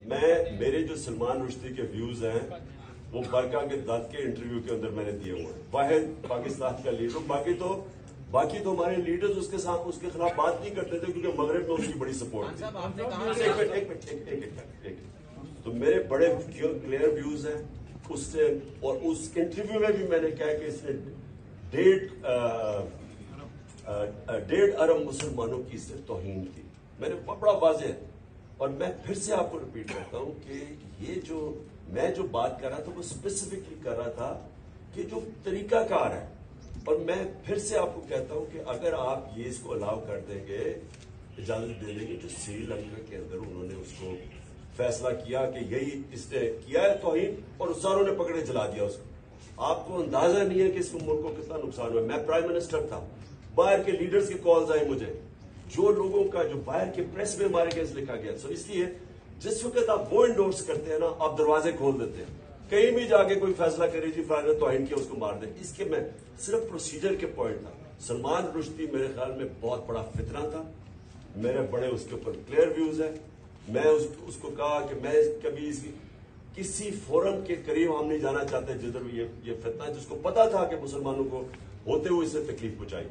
मेरे जो सलमान रुश्दी के व्यूज हैं वो बरका के दत्त के इंटरव्यू के अंदर मैंने दिए हुए हैं। वाहिद पाकिस्तान का लीडर, बाकी तो हमारे लीडर्स उसके खिलाफ बात नहीं करते थे क्योंकि मगरब में उसकी बड़ी सपोर्ट थी। एक तो मेरे बड़े क्लियर व्यूज हैं उससे, और उस इंटरव्यू में भी मैंने कहा कि इसने 1.5 अरब मुसलमानों की इससे तौहीन की। मैंने बड़ा वाज़ेह, और मैं फिर से आपको रिपीट करता हूं कि ये जो मैं जो बात कर रहा था वो स्पेसिफिकली कर रहा था कि जो तरीकाकार है, और मैं फिर से आपको कहता हूं कि अगर आप ये इसको अलाउ कर देंगे, इजाजत दे देंगे, जो श्रीलंका के अंदर उन्होंने उसको फैसला किया कि यही इसने किया है तौहीन, और सारों ने पकड़े जला दिया उसको। आपको अंदाजा नहीं है कि इस मुल्क को कितना नुकसान हुआ। मैं प्राइम मिनिस्टर था, बाहर के लीडर्स की कॉल्स आई मुझे, जो लोगों का जो बाहर के प्रेस में हमारे केस लिखा गया। सो इसलिए जिस वक्त आप वो इंडोर्स करते हैं ना, आप दरवाजे खोल देते हैं। कहीं भी जाके कोई फैसला करे जी फलाने तौहीन किया उसको मार दे। इसके मैं सिर्फ प्रोसीजर के पॉइंट था। सलमान रुश्दी मेरे ख्याल में बहुत बड़ा फितना था, मेरे बड़े उसके ऊपर क्लियर व्यूज है। मैं उसको कहा कि मैं कभी किसी फोरम के करीब हम नहीं जाना चाहते जिधर ये फितना, जिसको पता था कि मुसलमानों को होते हुए इसे तकलीफ पहुंचाई।